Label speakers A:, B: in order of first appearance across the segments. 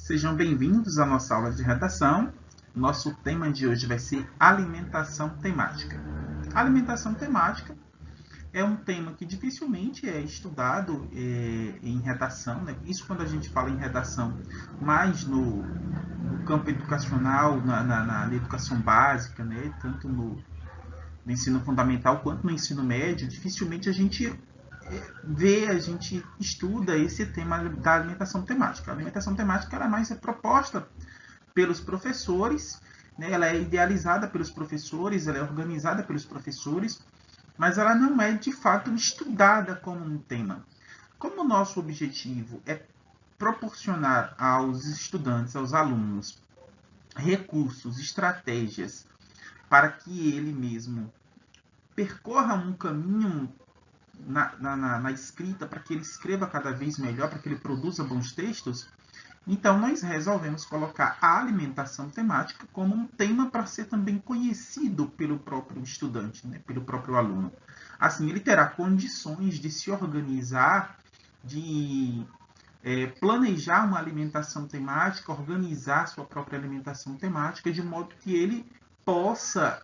A: Sejam bem-vindos à nossa aula de redação. Nosso tema de hoje vai ser alimentação temática. Alimentação temática é um tema que dificilmente é estudado em redação, né? Isso quando a gente fala em redação mais no campo educacional, na educação básica, né? Tanto no ensino fundamental quanto no ensino médio, dificilmente a gente a gente estuda esse tema da alimentação temática. A alimentação temática ela mais é proposta pelos professores, né? Ela é idealizada pelos professores, ela é organizada pelos professores, mas ela não é de fato estudada como um tema. Como o nosso objetivo é proporcionar aos estudantes, aos alunos, recursos, estratégias para que ele mesmo percorra um caminho na escrita, para que ele escreva cada vez melhor, para que ele produza bons textos, então nós resolvemos colocar a alimentação temática como um tema para ser também conhecido pelo próprio estudante, né, pelo próprio aluno. Assim, ele terá condições de se organizar, de planejar uma alimentação temática, organizar sua própria alimentação temática, de modo que ele possa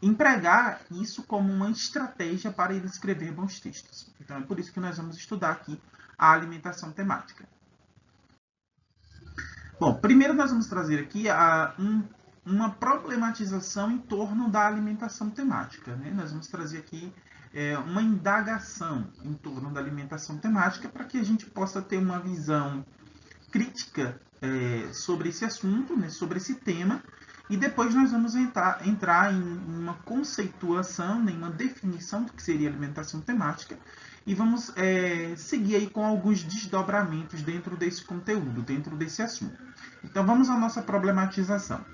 A: empregar isso como uma estratégia para ele escrever bons textos. Então, é por isso que nós vamos estudar aqui a alimentação temática. Bom, primeiro nós vamos trazer aqui uma problematização em torno da alimentação temática, né? Nós vamos trazer aqui uma indagação em torno da alimentação temática para que a gente possa ter uma visão crítica sobre esse assunto, né, sobre esse tema, e depois nós vamos entrar em uma conceituação, em uma definição do que seria alimentação temática, e vamos seguir aí com alguns desdobramentos dentro desse conteúdo, dentro desse assunto. Então vamos à nossa problematização.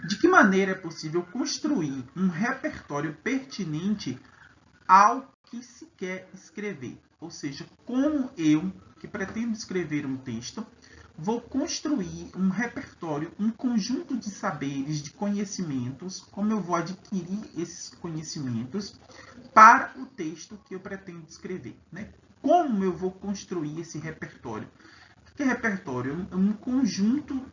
A: De que maneira é possível construir um repertório pertinente ao que se quer escrever? Ou seja, como eu, que pretendo escrever um texto, vou construir um repertório, um conjunto de saberes, de conhecimentos, como eu vou adquirir esses conhecimentos para o texto que eu pretendo escrever, né? Como eu vou construir esse repertório? O que é repertório? É um conjunto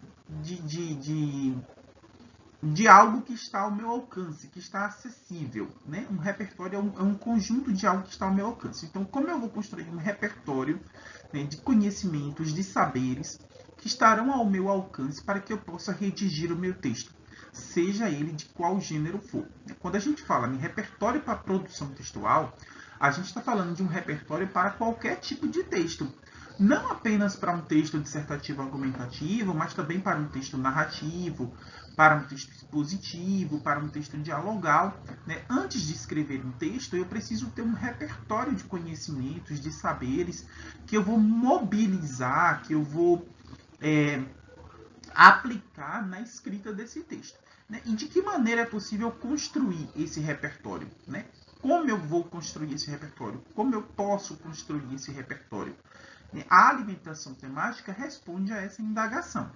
A: de algo que está ao meu alcance, que está acessível, né? Um repertório é um conjunto de algo que está ao meu alcance. Então, como eu vou construir um repertório, né, de conhecimentos, de saberes que estarão ao meu alcance para que eu possa redigir o meu texto, seja ele de qual gênero for. Quando a gente fala em repertório para produção textual, a gente está falando de um repertório para qualquer tipo de texto. Não apenas para um texto dissertativo argumentativo, mas também para um texto narrativo, para um texto expositivo, para um texto dialogal, né? Antes de escrever um texto, eu preciso ter um repertório de conhecimentos, de saberes, que eu vou mobilizar, que eu vou aplicar na escrita desse texto, né? E de que maneira é possível construir esse repertório, né? Como eu vou construir esse repertório? Como eu posso construir esse repertório? A alimentação temática responde a essa indagação.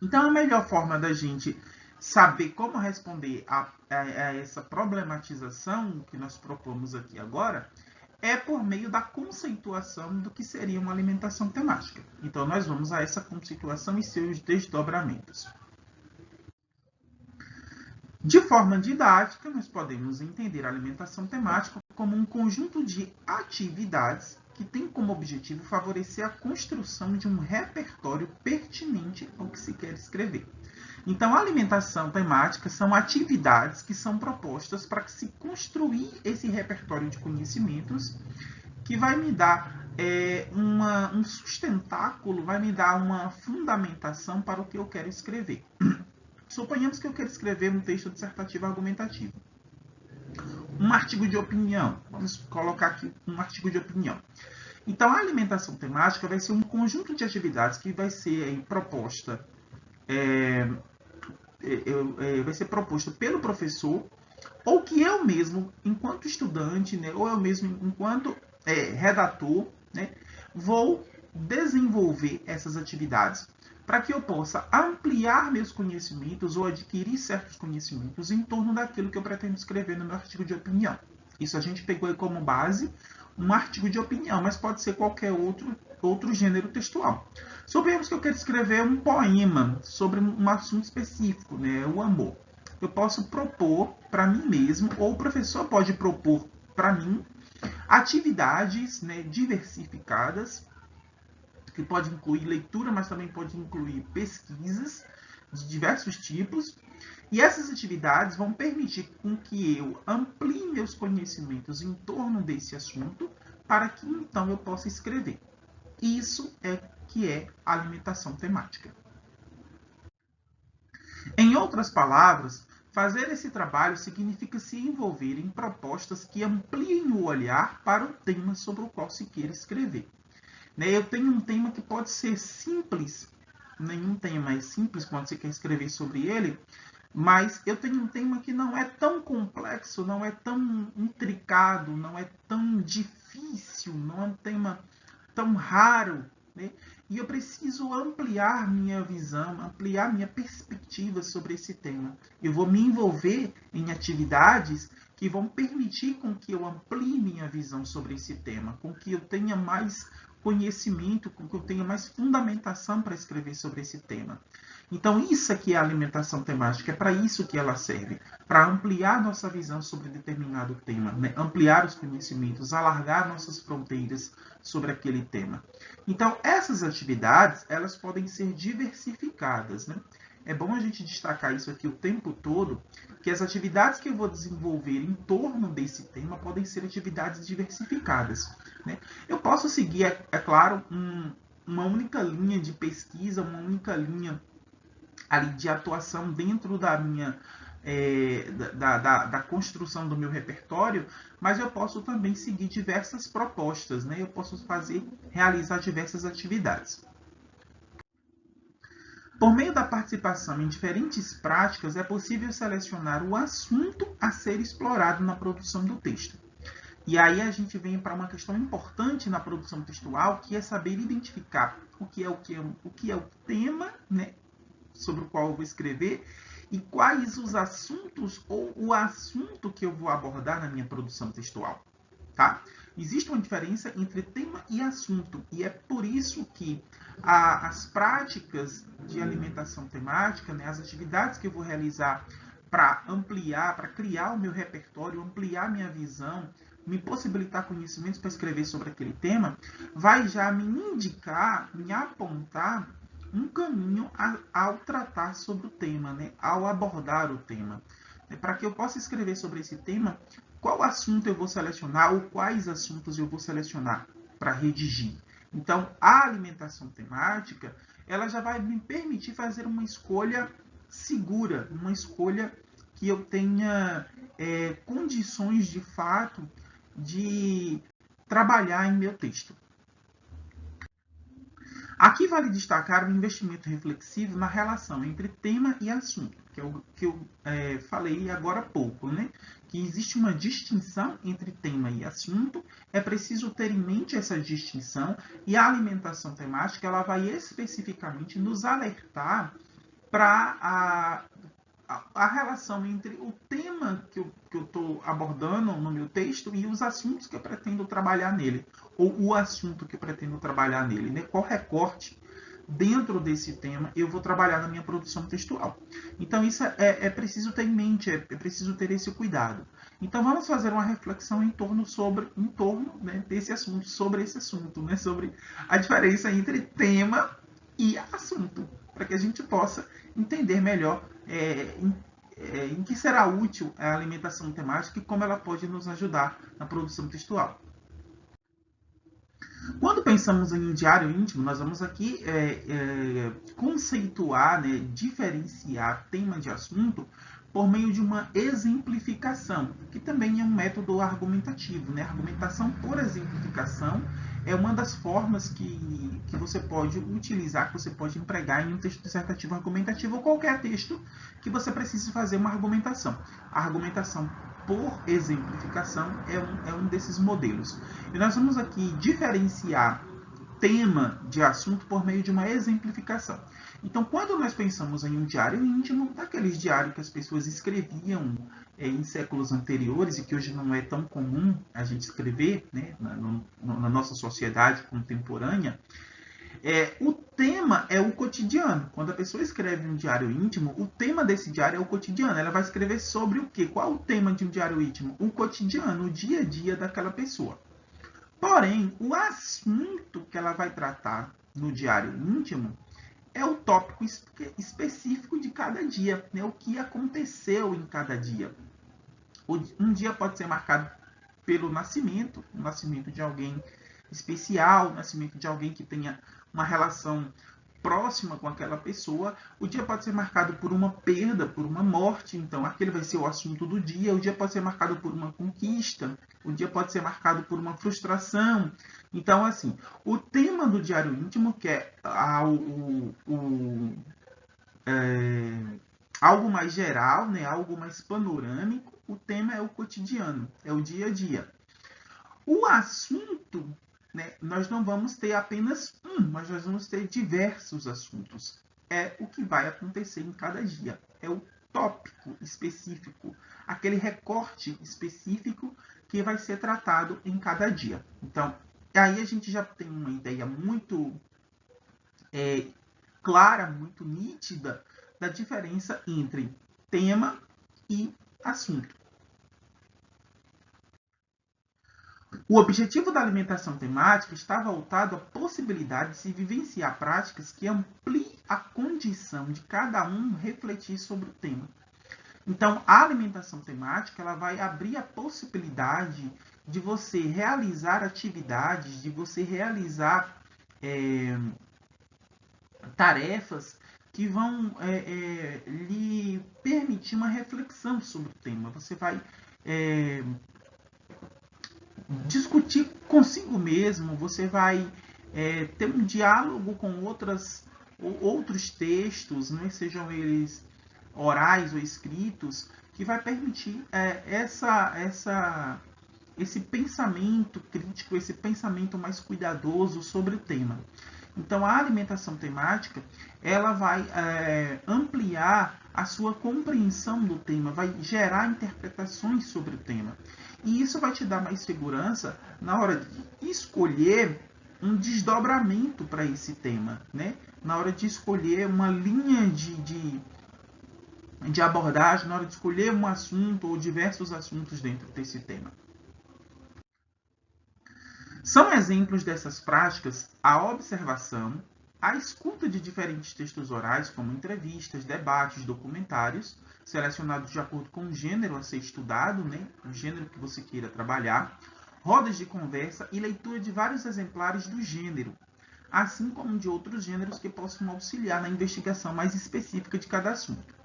A: Então, a melhor forma da gente saber como responder a essa problematização que nós propomos aqui agora é por meio da conceituação do que seria uma alimentação temática. Então, nós vamos a essa conceituação e seus desdobramentos. De forma didática, nós podemos entender a alimentação temática como um conjunto de atividades que tem como objetivo favorecer a construção de um repertório pertinente ao que se quer escrever. Então, a alimentação temática são atividades que são propostas para que se construir esse repertório de conhecimentos que vai me dar um sustentáculo, vai me dar uma fundamentação para o que eu quero escrever. Suponhamos que eu quero escrever um texto dissertativo argumentativo. Um artigo de opinião. Vamos colocar aqui um artigo de opinião. Então, a alimentação temática vai ser um conjunto de atividades que vai ser proposta pelo professor, ou que eu mesmo, enquanto estudante, né, ou eu mesmo, enquanto redator, né, vou desenvolver essas atividades para que eu possa ampliar meus conhecimentos ou adquirir certos conhecimentos em torno daquilo que eu pretendo escrever no meu artigo de opinião. Isso a gente pegou aí como base um artigo de opinião, mas pode ser qualquer outro gênero textual. Suponhamos que eu quero escrever um poema sobre um assunto específico, né, o amor. Eu posso propor para mim mesmo, ou o professor pode propor para mim, atividades, né, diversificadas, que pode incluir leitura, mas também pode incluir pesquisas de diversos tipos. E essas atividades vão permitir com que eu amplie meus conhecimentos em torno desse assunto, para que então eu possa escrever. Isso é que é alimentação temática. Em outras palavras, fazer esse trabalho significa se envolver em propostas que ampliem o olhar para o tema sobre o qual se queira escrever. Eu tenho um tema que pode ser simples, nenhum tema é simples quando você quer escrever sobre ele, mas eu tenho um tema que não é tão complexo, não é tão intricado, não é tão difícil, não é um tema tão raro, né? E eu preciso ampliar minha visão, ampliar minha perspectiva sobre esse tema. Eu vou me envolver em atividades que vão permitir com que eu amplie minha visão sobre esse tema, com que eu tenha mais conhecimento, com que eu tenha mais fundamentação para escrever sobre esse tema. Então, isso aqui é a alimentação temática, é para isso que ela serve, para ampliar nossa visão sobre determinado tema, né? Ampliar os conhecimentos, alargar nossas fronteiras sobre aquele tema. Então, essas atividades, elas podem ser diversificadas, né? É bom a gente destacar isso aqui o tempo todo, que as atividades que eu vou desenvolver em torno desse tema podem ser atividades diversificadas, né? Eu posso seguir, é claro, uma única linha de pesquisa, uma única linha ali de atuação dentro da minha da construção do meu repertório, mas eu posso também seguir diversas propostas, né? Eu posso realizar diversas atividades. Por meio da participação em diferentes práticas, é possível selecionar o assunto a ser explorado na produção do texto. E aí a gente vem para uma questão importante na produção textual, que é saber identificar o que é o tema, né, sobre o qual eu vou escrever, e quais os assuntos ou o assunto que eu vou abordar na minha produção textual. Tá? Existe uma diferença entre tema e assunto, e é por isso que as práticas de alimentação temática, né, as atividades que eu vou realizar para ampliar, para criar o meu repertório, ampliar minha visão, me possibilitar conhecimentos para escrever sobre aquele tema, vai já me indicar, me apontar um caminho ao tratar sobre o tema, né? Ao abordar o tema. Para que eu possa escrever sobre esse tema, qual assunto eu vou selecionar ou quais assuntos eu vou selecionar para redigir. Então, a alimentação temática, ela já vai me permitir fazer uma escolha segura, uma escolha que eu tenha condições de fato de trabalhar em meu texto. Aqui vale destacar o investimento reflexivo na relação entre tema e assunto, que é o que eu falei agora há pouco, né? Que existe uma distinção entre tema e assunto, é preciso ter em mente essa distinção, e a alimentação temática ela vai especificamente nos alertar para a relação entre o tema que eu estou abordando no meu texto e os assuntos que eu pretendo trabalhar nele, ou o assunto que eu pretendo trabalhar nele, né? Qual recorte dentro desse tema eu vou trabalhar na minha produção textual. Então isso é preciso ter em mente, é preciso ter esse cuidado. Então vamos fazer uma reflexão em torno né, desse assunto, sobre esse assunto, né, sobre a diferença entre tema e assunto, para que a gente possa entender melhor em que será útil a alimentação temática e como ela pode nos ajudar na produção textual. Quando pensamos em diário íntimo, nós vamos aqui conceituar, né, diferenciar tema de assunto por meio de uma exemplificação, que também é um método argumentativo, né? Argumentação por exemplificação é uma das formas que você pode utilizar, que você pode empregar em um texto dissertativo argumentativo ou qualquer texto que você precise fazer uma argumentação. A argumentação por exemplificação é um desses modelos. E nós vamos aqui diferenciar tema de assunto por meio de uma exemplificação. Então, quando nós pensamos em um diário íntimo, aqueles diários que as pessoas escreviam em séculos anteriores e que hoje não é tão comum a gente escrever, né, na nossa sociedade contemporânea, o tema é o cotidiano. Quando a pessoa escreve um diário íntimo, o tema desse diário é o cotidiano. Ela vai escrever sobre o quê? Qual é o tema de um diário íntimo? O cotidiano, o dia a dia daquela pessoa. Porém, o assunto que ela vai tratar no diário íntimo é o tópico específico de cada dia, né? O que aconteceu em cada dia. Um dia pode ser marcado pelo nascimento, o nascimento de alguém especial, o nascimento de alguém que tenha uma relação próxima com aquela pessoa. O dia pode ser marcado por uma perda, por uma morte, então aquele vai ser o assunto do dia. O dia pode ser marcado por uma conquista, o dia pode ser marcado por uma frustração. Então, assim, o tema do diário íntimo, que é algo mais geral, né, algo mais panorâmico, o tema é o cotidiano, é o dia a dia. O assunto, né, nós não vamos ter apenas um, mas nós vamos ter diversos assuntos. É o que vai acontecer em cada dia. É o tópico específico, aquele recorte específico que vai ser tratado em cada dia. Então, aí a gente já tem uma ideia muito clara, muito nítida da diferença entre tema e assunto. O objetivo da alimentação temática está voltado à possibilidade de se vivenciar práticas que ampliem a condição de cada um refletir sobre o tema. Então, a alimentação temática ela vai abrir a possibilidade de você realizar atividades, de você realizar tarefas que vão lhe permitir uma reflexão sobre o tema. Você vai discutir consigo mesmo, você vai ter um diálogo com outros textos, né, sejam eles orais ou escritos, que vai permitir esse pensamento crítico, esse pensamento mais cuidadoso sobre o tema. Então, a alimentação temática ela vai ampliar a sua compreensão do tema, vai gerar interpretações sobre o tema. E isso vai te dar mais segurança na hora de escolher um desdobramento para esse tema, né? Na hora de escolher uma linha de abordagem, na hora de escolher um assunto ou diversos assuntos dentro desse tema. São exemplos dessas práticas a observação, a escuta de diferentes textos orais, como entrevistas, debates, documentários, selecionados de acordo com o gênero a ser estudado, né? O gênero que você queira trabalhar, rodas de conversa e leitura de vários exemplares do gênero, assim como de outros gêneros que possam auxiliar na investigação mais específica de cada assunto.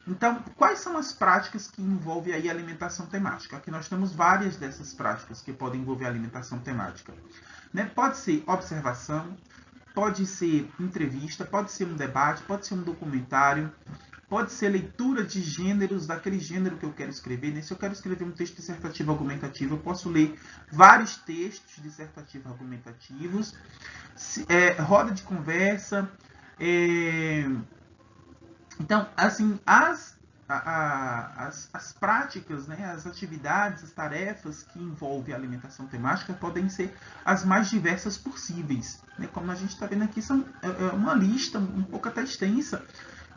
A: Então, quais são as práticas que envolvem aí a alimentação temática? Aqui nós temos várias dessas práticas que podem envolver a alimentação temática. Né? Pode ser observação, pode ser entrevista, pode ser um debate, pode ser um documentário, pode ser leitura de gêneros, daquele gênero que eu quero escrever. Né? Se eu quero escrever um texto dissertativo argumentativo, eu posso ler vários textos dissertativos argumentativos, roda de conversa. Então, assim, as práticas, né, as atividades, as tarefas que envolvem a alimentação temática podem ser as mais diversas possíveis. Né? Como a gente está vendo aqui, são uma lista um pouco até extensa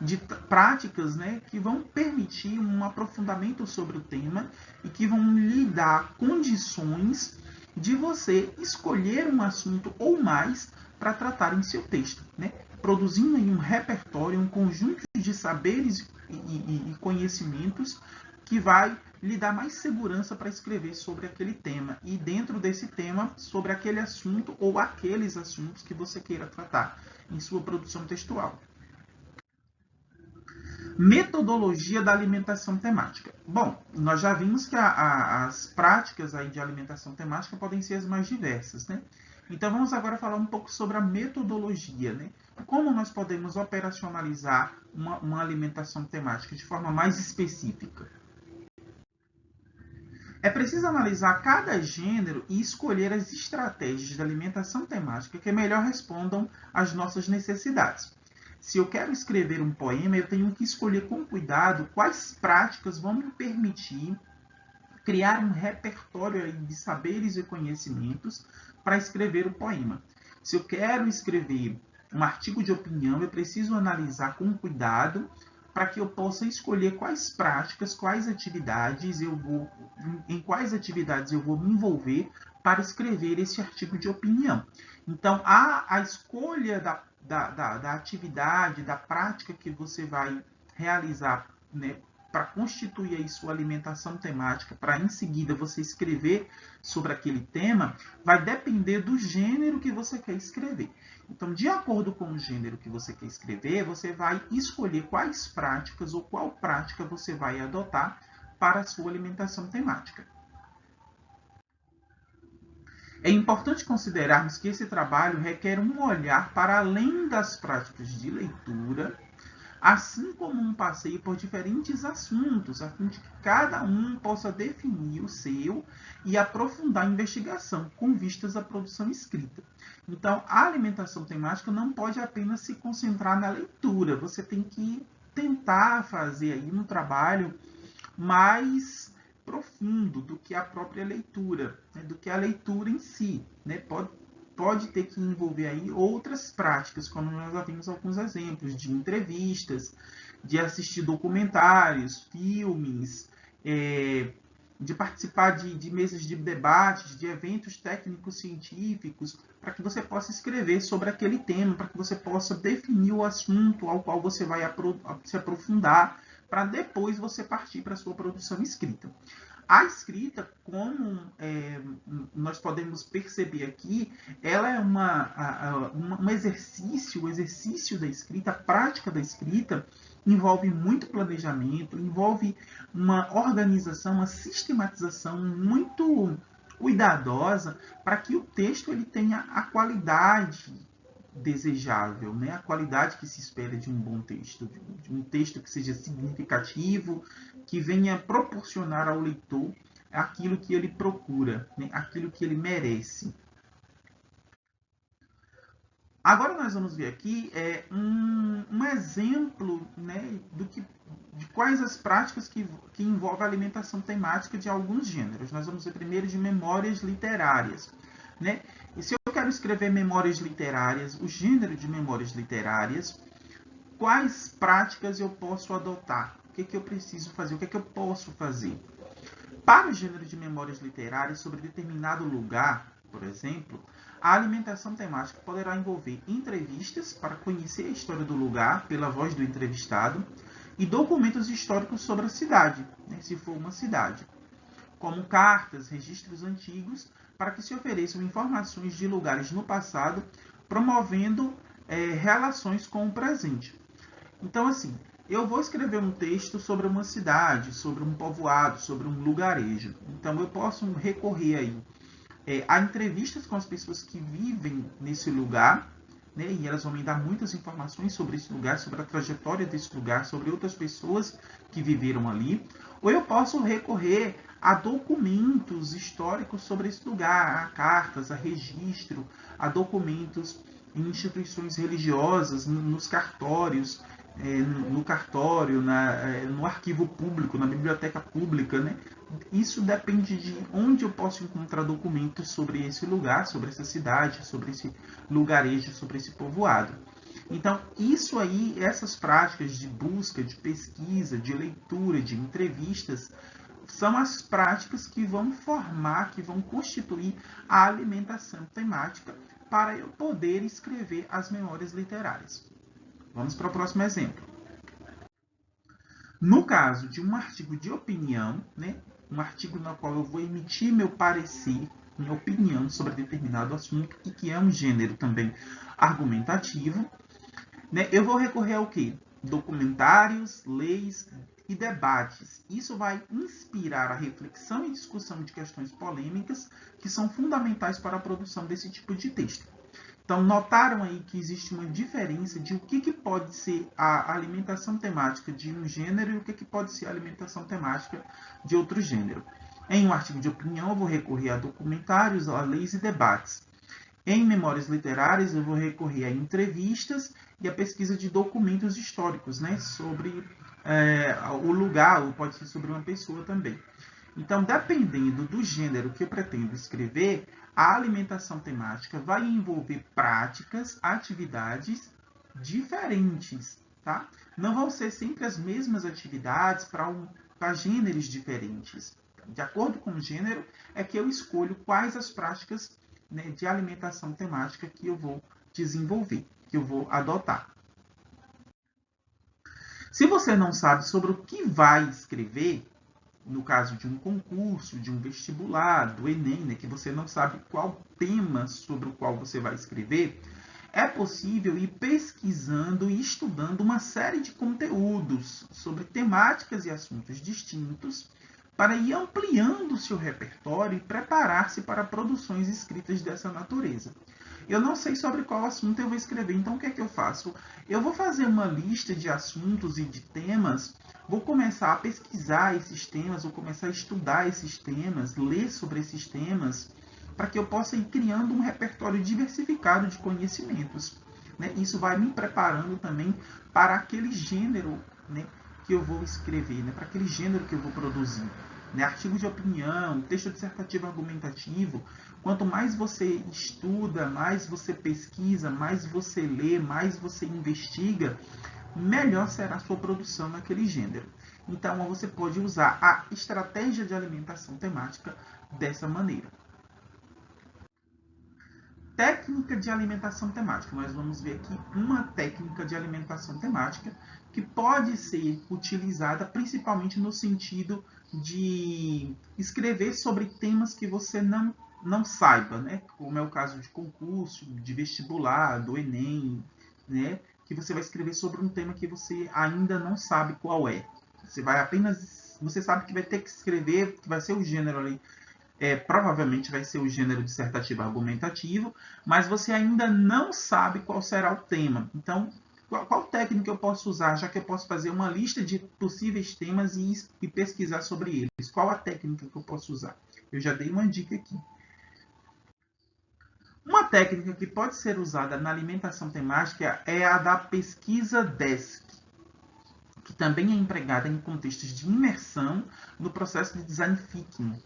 A: de práticas, né, que vão permitir um aprofundamento sobre o tema e que vão lhe dar condições de você escolher um assunto ou mais para tratar em seu texto, né? Produzindo aí um repertório, um conjunto de saberes e conhecimentos que vai lhe dar mais segurança para escrever sobre aquele tema e dentro desse tema sobre aquele assunto ou aqueles assuntos que você queira tratar em sua produção textual. Metodologia da alimentação temática. Bom, nós já vimos que as práticas aí de alimentação temática podem ser as mais diversas, né? Então vamos agora falar um pouco sobre a metodologia, né? Como nós podemos operacionalizar uma alimentação temática de forma mais específica. É preciso analisar cada gênero e escolher as estratégias de alimentação temática que melhor respondam às nossas necessidades. Se eu quero escrever um poema, eu tenho que escolher com cuidado quais práticas vão me permitir criar um repertório de saberes e conhecimentos para escrever o poema. Se eu quero escrever um artigo de opinião, eu preciso analisar com cuidado para que eu possa escolher quais práticas, em quais atividades eu vou me envolver para escrever esse artigo de opinião. Então, a escolha da atividade, da prática que você vai realizar, né, para constituir aí sua alimentação temática, para em seguida você escrever sobre aquele tema, vai depender do gênero que você quer escrever. Então, de acordo com o gênero que você quer escrever, você vai escolher quais práticas ou qual prática você vai adotar para a sua alimentação temática. É importante considerarmos que esse trabalho requer um olhar para além das práticas de leitura, assim como um passeio por diferentes assuntos, a fim de que cada um possa definir o seu e aprofundar a investigação com vistas à produção escrita. Então, a alimentação temática não pode apenas se concentrar na leitura, você tem que tentar fazer aí um trabalho mais profundo do que a própria leitura, né, do que a leitura em si, né? Pode ter que envolver aí outras práticas, como nós já vimos alguns exemplos, de entrevistas, de assistir documentários, filmes, de participar de mesas de debates, de eventos técnicos científicos, para que você possa escrever sobre aquele tema, para que você possa definir o assunto ao qual você vai se aprofundar, para depois você partir para a sua produção escrita. A escrita, como nós podemos perceber aqui, ela é um exercício, o exercício da escrita, a prática da escrita, envolve muito planejamento, envolve uma organização, uma sistematização muito cuidadosa para que o texto ele tenha a qualidade desejável, né? A qualidade que se espera de um bom texto, de um texto que seja significativo, que venha proporcionar ao leitor aquilo que ele procura, né? Aquilo que ele merece. Agora nós vamos ver aqui um exemplo, né, de quais as práticas que envolvem a alimentação temática de alguns gêneros. Nós vamos ver primeiro de memórias literárias, né? E se eu quero escrever memórias literárias, o gênero de memórias literárias, quais práticas eu posso adotar? O que eu preciso fazer? O que eu posso fazer? Para o gênero de memórias literárias sobre determinado lugar, por exemplo, a alimentação temática poderá envolver entrevistas para conhecer a história do lugar pela voz do entrevistado e documentos históricos sobre a cidade, né, se for uma cidade, como cartas, registros antigos, para que se ofereçam informações de lugares no passado, promovendo relações com o presente. Então, assim, eu vou escrever um texto sobre uma cidade, sobre um povoado, sobre um lugarejo. Então, eu posso recorrer aí a entrevistas com as pessoas que vivem nesse lugar, né, e elas vão me dar muitas informações sobre esse lugar, sobre a trajetória desse lugar, sobre outras pessoas que viveram ali. Ou eu posso recorrer a documentos históricos sobre esse lugar, a cartas, a registro, a documentos em instituições religiosas, nos cartórios, no cartório, no arquivo público, na biblioteca pública, né? Isso depende de onde eu posso encontrar documentos sobre esse lugar, sobre essa cidade, sobre esse lugarejo, sobre esse povoado. Então, isso aí, essas práticas de busca, de pesquisa, de leitura, de entrevistas, são as práticas que vão formar, que vão constituir a alimentação temática para eu poder escrever as memórias literárias. Vamos para o próximo exemplo. No caso de um artigo de opinião, né, um artigo no qual eu vou emitir meu parecer, minha opinião sobre determinado assunto, e que é um gênero também argumentativo, né, eu vou recorrer ao quê? Documentários, leis e debates. Isso vai inspirar a reflexão e discussão de questões polêmicas que são fundamentais para a produção desse tipo de texto. Então, notaram aí que existe uma diferença de o que pode ser a alimentação temática de um gênero e o que pode ser a alimentação temática de outro gênero. Em um artigo de opinião, eu vou recorrer a documentários, a leis e debates. Em memórias literárias, eu vou recorrer a entrevistas e a pesquisa de documentos históricos, né, sobre o lugar, ou pode ser sobre uma pessoa também. Então, dependendo do gênero que eu pretendo escrever, a alimentação temática vai envolver práticas, atividades diferentes, tá? Não vão ser sempre as mesmas atividades para gêneros diferentes. De acordo com o gênero, é que eu escolho quais as práticas, né, de alimentação temática que eu vou desenvolver, que eu vou adotar. Se você não sabe sobre o que vai escrever, no caso de um concurso, de um vestibular, do Enem, né, que você não sabe qual tema sobre o qual você vai escrever, é possível ir pesquisando e estudando uma série de conteúdos sobre temáticas e assuntos distintos para ir ampliando o seu repertório e preparar-se para produções escritas dessa natureza. Eu não sei sobre qual assunto eu vou escrever, então o que é que eu faço? Eu vou fazer uma lista de assuntos e de temas, vou começar a pesquisar esses temas, vou começar a estudar esses temas, ler sobre esses temas, para que eu possa ir criando um repertório diversificado de conhecimentos, né? Isso vai me preparando também para aquele gênero, né, que eu vou escrever, né, para aquele gênero que eu vou produzir. Né? Artigo de opinião, texto dissertativo argumentativo. Quanto mais você estuda, mais você pesquisa, mais você lê, mais você investiga, melhor será a sua produção naquele gênero. Então, você pode usar a estratégia de alimentação temática dessa maneira. Técnica de alimentação temática. Nós vamos ver aqui uma técnica de alimentação temática que pode ser utilizada principalmente no sentido de escrever sobre temas que você não saiba, né? Como é o caso de concurso, de vestibular, do Enem, né? Que você vai escrever sobre um tema que você ainda não sabe qual é. Você sabe que vai ter que escrever, que vai ser o gênero ali, provavelmente vai ser o gênero dissertativo argumentativo, mas você ainda não sabe qual será o tema. Então, qual técnica eu posso usar, já que eu posso fazer uma lista de possíveis temas e pesquisar sobre eles? Qual a técnica que eu posso usar? Eu já dei uma dica aqui. Uma técnica que pode ser usada na alimentação temática é a da pesquisa desk, que também é empregada em contextos de imersão no processo de design thinking.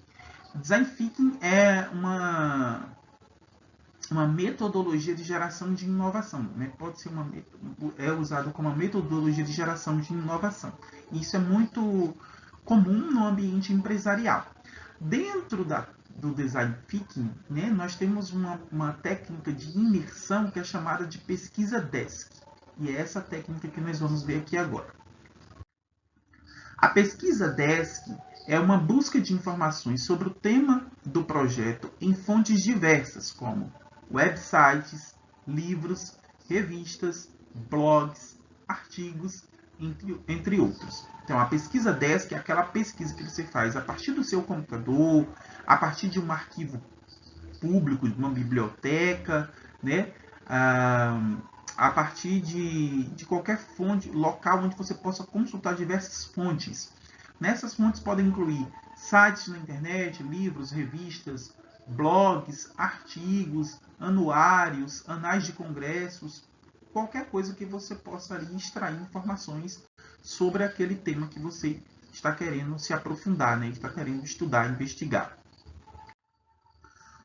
A: Design thinking é uma metodologia de geração de inovação, né? Pode ser é usado como uma metodologia de geração de inovação. Isso é muito comum no ambiente empresarial. Dentro do design thinking, né, nós temos uma técnica de imersão que é chamada de pesquisa desk. E é essa técnica que nós vamos ver aqui agora. A pesquisa desk é uma busca de informações sobre o tema do projeto em fontes diversas, como websites, livros, revistas, blogs, artigos, entre outros. Então, a pesquisa desk é aquela pesquisa que você faz a partir do seu computador, a partir de um arquivo público, de uma biblioteca, né? A partir de qualquer fonte, local onde você possa consultar diversas fontes. Nessas fontes podem incluir sites na internet, livros, revistas, blogs, artigos, anuários, anais de congressos, qualquer coisa que você possa ali extrair informações sobre aquele tema que você está querendo se aprofundar, né? Está querendo estudar, investigar.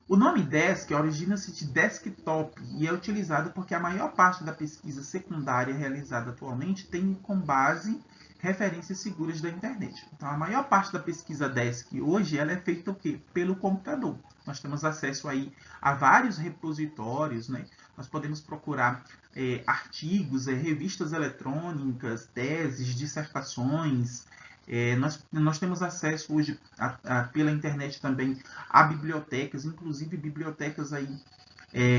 A: O nome desk origina-se de desktop e é utilizado porque a maior parte da pesquisa secundária realizada atualmente tem como base referências seguras da internet. Então, a maior parte da pesquisa desk hoje ela é feita o quê? Pelo computador. Nós temos acesso aí a vários repositórios, né? Nós podemos procurar artigos, revistas eletrônicas, teses, dissertações. Nós temos acesso hoje pela internet também a bibliotecas, inclusive bibliotecas aí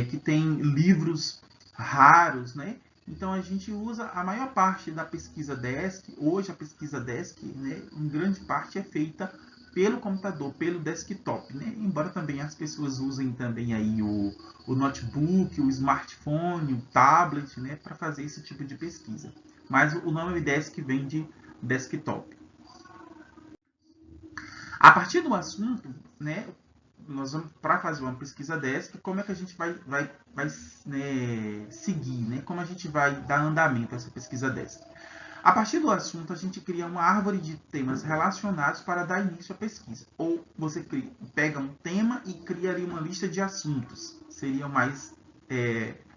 A: que tem livros raros, né? Então a gente usa a maior parte da pesquisa desk, hoje a pesquisa desk, né, em grande parte é feita pelo computador, pelo desktop, né? Embora também as pessoas usem também aí o notebook, o smartphone, o tablet, né, para fazer esse tipo de pesquisa. Mas o nome desk vem de desktop. A partir do assunto, né, nós vamos para fazer uma pesquisa dessa, como é que a gente vai né, seguir, né? Como a gente vai dar andamento a essa pesquisa dessa. A partir do assunto, a gente cria uma árvore de temas relacionados para dar início à pesquisa. Ou você pega um tema e cria ali uma lista de assuntos. Seria o mais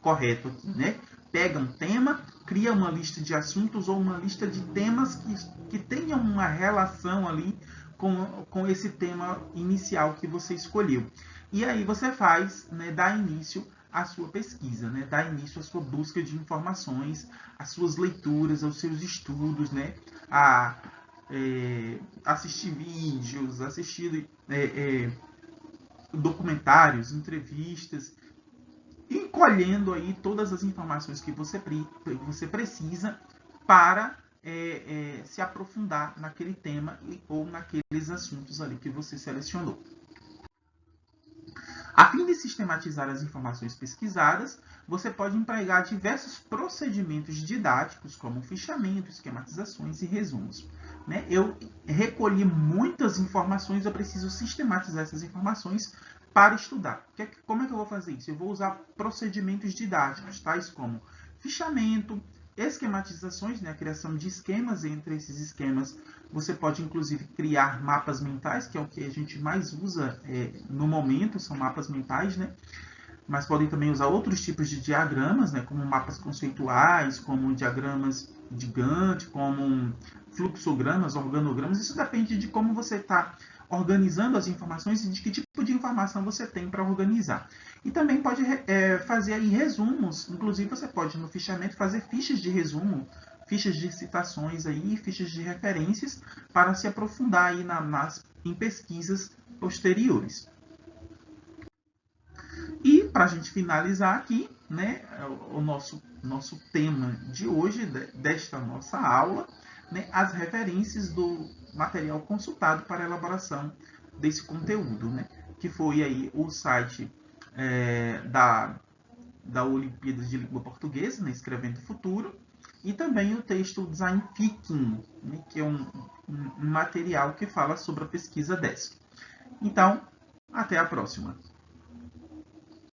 A: correto aqui, né? Pega um tema, cria uma lista de assuntos ou uma lista de temas que tenham uma relação ali com esse tema inicial que você escolheu. E aí você faz, né, dá início à sua pesquisa, né, dá início à sua busca de informações, às suas leituras, aos seus estudos, né, a assistir vídeos, assistir documentários, entrevistas, e colhendo aí todas as informações que você precisa para se aprofundar naquele tema ou naqueles assuntos ali que você selecionou. A fim de sistematizar as informações pesquisadas, você pode empregar diversos procedimentos didáticos, como fichamento, esquematizações e resumos. Né? Eu recolhi muitas informações, eu preciso sistematizar essas informações para estudar. Como é que eu vou fazer isso? Eu vou usar procedimentos didáticos, tais como fichamento, esquematizações, né? A criação de esquemas. Entre esses esquemas, você pode inclusive criar mapas mentais, que é o que a gente mais usa no momento, são mapas mentais, né? Mas podem também usar outros tipos de diagramas, né? Como mapas conceituais, como diagramas de Gantt, como fluxogramas, organogramas. Isso depende de como você está organizando as informações e de que tipo de informação você tem para organizar. E também pode fazer aí resumos, inclusive você pode no fichamento fazer fichas de resumo, fichas de citações aí, fichas de referências para se aprofundar aí em pesquisas posteriores. E para a gente finalizar aqui, né, o nosso tema de hoje, desta nossa aula, né, as referências do material consultado para a elaboração desse conteúdo, né, que foi aí o site da Olimpíada de Língua Portuguesa, né, Escrevendo o Futuro, e também o texto Design Thinking, né, que é um material que fala sobre a pesquisa dessa. Então, até a próxima.